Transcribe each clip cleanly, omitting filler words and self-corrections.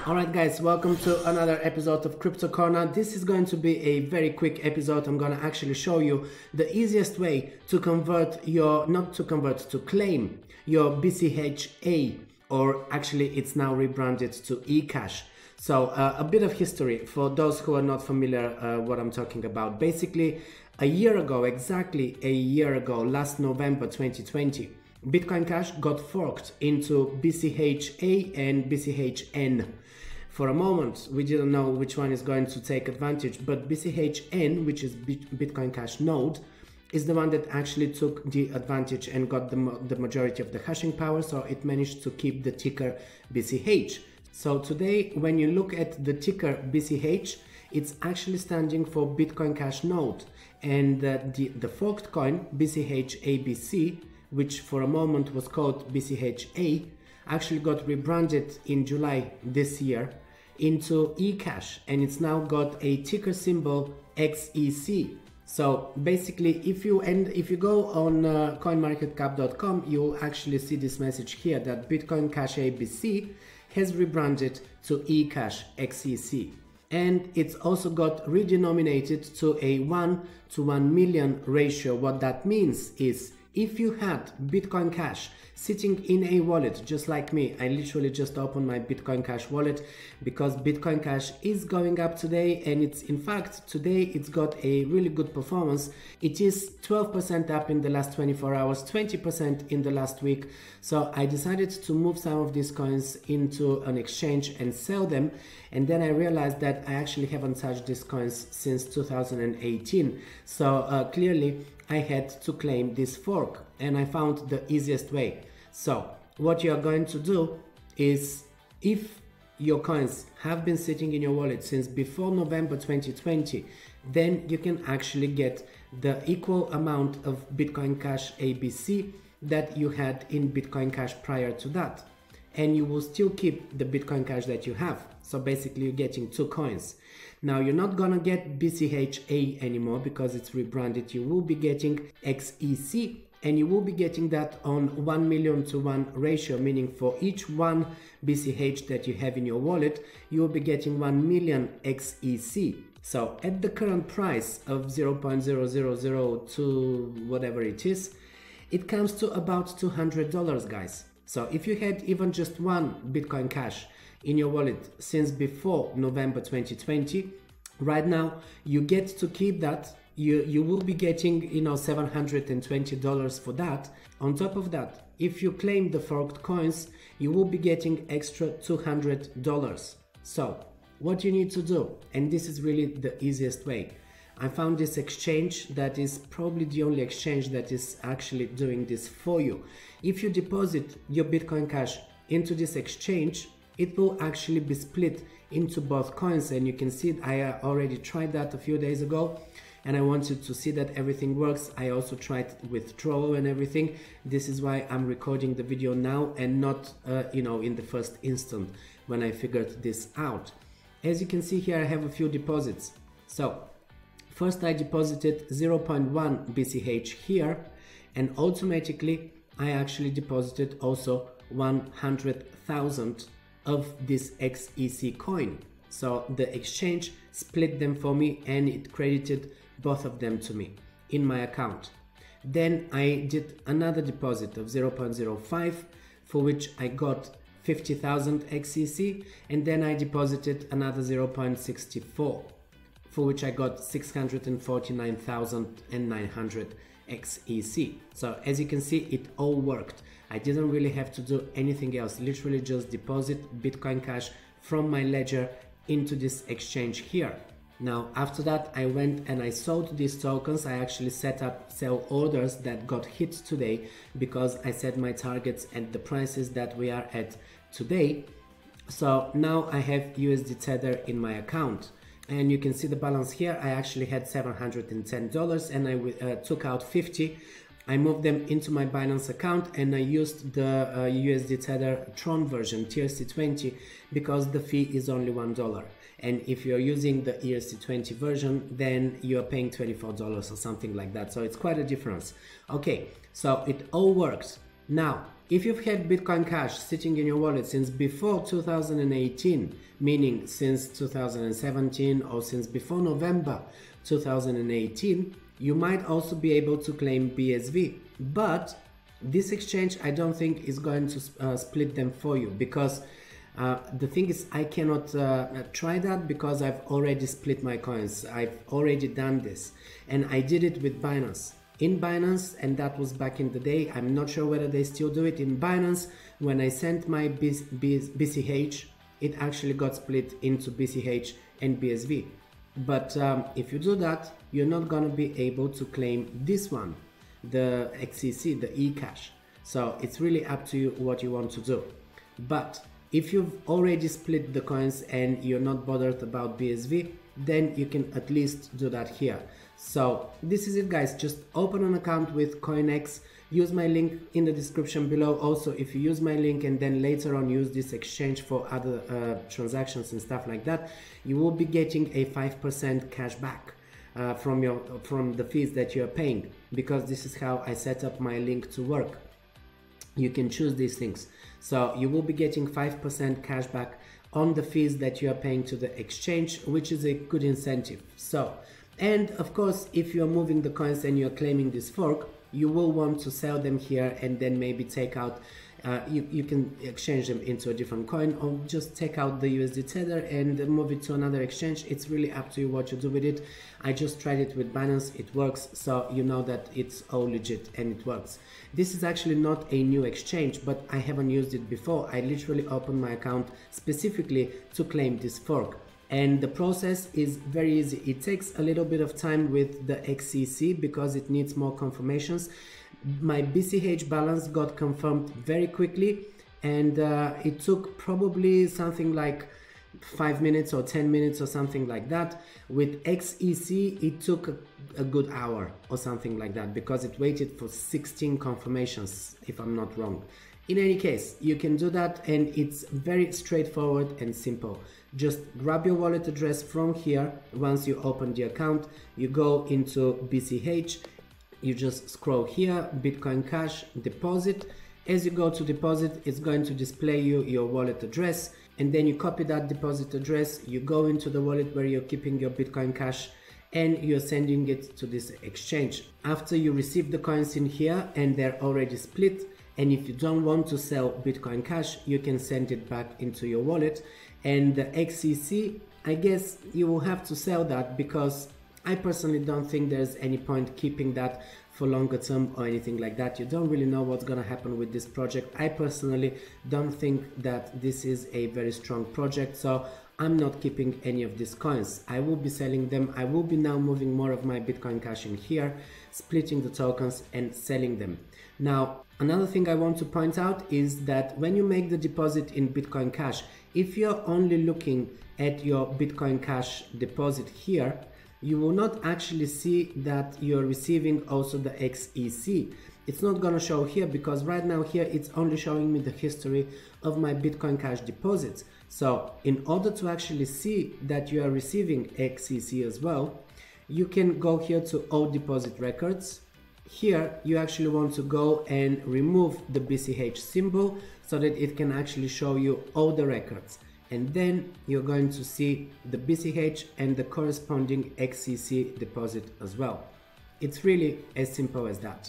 Alright guys, welcome to another episode of Crypto Corner. This is going to be a very quick episode. I'm going to actually show you the easiest way to convert your, to claim your BCHA, or actually it's now rebranded to eCash. So a bit of history for those who are not familiar what I'm talking about. Basically, a year ago, exactly a year ago, last November 2020, Bitcoin Cash got forked into BCHA and BCHN. For a moment, we didn't know which one is going to take advantage, but BCHN, which is Bitcoin Cash node, is the one that actually took the advantage and got the majority of the hashing power, so it managed to keep the ticker BCH. So today, when you look at the ticker BCH, it's actually standing for Bitcoin Cash node, and the forked coin BCHABC, which for a moment was called BCHA, actually got rebranded in July this year into eCash, and it's now got a ticker symbol XEC. So basically, if you go on coinmarketcap.com, you'll actually see this message here that Bitcoin Cash ABC has rebranded to eCash XEC, and it's also got redenominated to a 1 to 1 million ratio. What that means is, if you had Bitcoin Cash sitting in a wallet, just like me, I literally just opened my Bitcoin Cash wallet because Bitcoin Cash is going up today, and it's, in fact, today it's got a really good performance. It is 12% up in the last 24 hours, 20% in the last week. So I decided to move some of these coins into an exchange and sell them. And then I realized that I actually haven't touched these coins since 2018. So clearly, I had to claim this fork, and I found the easiest way. So what you are going to do is, if your coins have been sitting in your wallet since before November 2020, then you can actually get the equal amount of Bitcoin Cash ABC that you had in Bitcoin Cash prior to that, and you will still keep the Bitcoin Cash that you have. So basically, you're getting two coins. Now, you're not gonna get BCHA anymore because it's rebranded. You will be getting XEC, and you will be getting that on 1 million to 1 ratio, meaning for each one BCH that you have in your wallet, you will be getting 1 million XEC. So at the current price of 0.0002 whatever it is, it comes to about $200, guys. So if you had even just one Bitcoin Cash in your wallet since before November 2020, right now you get to keep that. You will be getting, $720 for that. On top of that, if you claim the forked coins, you will be getting extra $200. So what you need to do, and this is really the easiest way, I found this exchange that is probably the only exchange that is actually doing this for you. If you deposit your Bitcoin Cash into this exchange, it will actually be split into both coins, and you can see I already tried that a few days ago, and I wanted to see that everything works. I also tried withdrawal and everything. This is why I'm recording the video now and not in the first instant when I figured this out. As you can see here, I have a few deposits. So first I deposited 0.1 BCH here, and automatically I actually deposited also 100,000 of this XEC coin. So the exchange split them for me, and it credited both of them to me in my account. Then I did another deposit of 0.05, for which I got 50,000 XEC, and then I deposited another 0.64, for which I got 649,900 XEC. So as you can see, it all worked. I didn't really have to do anything else, literally just deposit Bitcoin Cash from my ledger into this exchange here. Now, after that, I went and I sold these tokens. I actually set up sell orders that got hit today because I set my targets at the prices that we are at today. So now I have USD Tether in my account, and you can see the balance here. I actually had $710, and I took out 50. I moved them into my Binance account, and I used the USD Tether Tron version TRC20 because the fee is only $1. And if you're using the ERC20 version, then you're paying $24 or something like that. So it's quite a difference. Okay, so it all works. Now, If you've had Bitcoin Cash sitting in your wallet since before 2018, meaning since 2017 or since before November 2018, you might also be able to claim BSV. But this exchange, I don't think is going to split them for you, because the thing is, I cannot try that because I've already split my coins. I've already done this, and I did it with Binance. In Binance, and that was back in the day. I'm not sure whether they still do it. In Binance, when I sent my BCH, it actually got split into BCH and BSV. But if you do that, you're not going to be able to claim this one, the XEC, the eCash. So it's really up to you what you want to do. But if you've already split the coins and you're not bothered about BSV, then you can at least do that here. So this is it, guys. Just open an account with CoinEx. Use my link in the description below. Also, if you use my link and then later on use this exchange for other transactions and stuff like that, you will be getting a 5% cash back from the fees that you're paying, because this is how I set up my link to work. You can choose these things. So you will be getting 5% cash back on the fees that you are paying to the exchange, which is a good incentive. So, and of course, if you're moving the coins and you're claiming this fork, you will want to sell them here and then maybe take out, you can exchange them into a different coin, or just take out the USD tether and move it to another exchange. It's really up to you what you do with it. I just tried it with Binance, it works, so you know that it's all legit and it works. This is actually not a new exchange, but I haven't used it before. I literally opened my account specifically to claim this fork. And the process is very easy. It takes a little bit of time with the XEC because it needs more confirmations. My BCH balance got confirmed very quickly, and it took probably something like 5 minutes or 10 minutes or something like that. With XEC, it took a good hour or something like that, because it waited for 16 confirmations, if I'm not wrong. In any case, you can do that, and it's very straightforward and simple. Just grab your wallet address from here. Once you open the account, you go into BCH, you just scroll here, Bitcoin Cash, deposit. As you go to deposit, it's going to display you your wallet address, and then you copy that deposit address, you go into the wallet where you're keeping your Bitcoin Cash, and you're sending it to this exchange. After you receive the coins in here and they're already split, and if you don't want to sell Bitcoin Cash, you can send it back into your wallet. And the XEC, I guess you will have to sell that, because I personally don't think there's any point keeping that for longer term or anything like that. You don't really know what's going to happen with this project. I personally don't think that this is a very strong project, so I'm not keeping any of these coins. I will be selling them. I will be now moving more of my Bitcoin Cash in here, splitting the tokens and selling them. Now, another thing I want to point out is that when you make the deposit in Bitcoin Cash, if you're only looking at your Bitcoin Cash deposit here, you will not actually see that you're receiving also the XEC. It's not going to show here, because right now here it's only showing me the history of my Bitcoin Cash deposits. So in order to actually see that you are receiving XEC as well, you can go here to all deposit records. Here you actually want to go and remove the BCH symbol so that it can actually show you all the records. And then you're going to see the BCH and the corresponding XEC deposit as well. It's really as simple as that.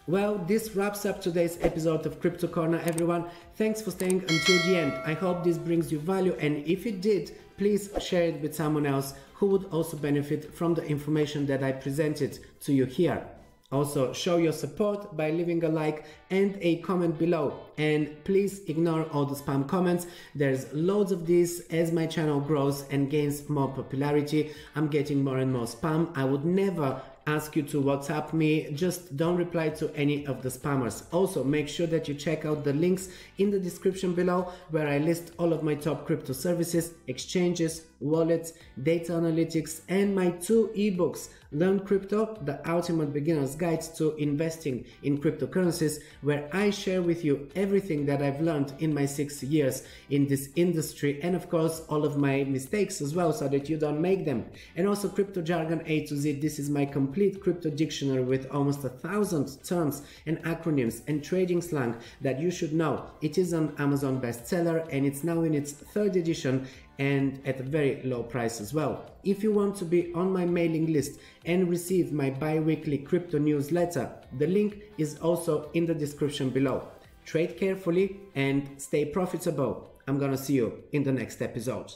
Well, this wraps up today's episode of Crypto Corner, everyone. Thanks for staying until the end. I hope this brings you value, and if it did, please share it with someone else who would also benefit from the information that I presented to you here. Also, show your support by leaving a like and a comment below, and please ignore all the spam comments. There's loads of these. As my channel grows and gains more popularity, I'm getting more and more spam. I would never ask you to WhatsApp me. Just don't reply to any of the spammers. Also, make sure that you check out the links in the description below, where I list all of my top crypto services, exchanges, wallets, data analytics, and my 2 ebooks, Learn Crypto, the ultimate beginner's guide to investing in cryptocurrencies, where I share with you everything that I've learned in my 6 years in this industry, and of course all of my mistakes as well, so that you don't make them. And also Crypto Jargon A to Z. This is my complete crypto dictionary with almost 1,000 terms and acronyms and trading slang that you should know. It is an Amazon bestseller and it's now in its 3rd edition and at a very low price as well. If you want to be on my mailing list and receive my bi-weekly crypto newsletter, the link is also in the description below. Trade carefully and stay profitable. I'm gonna see you in the next episode.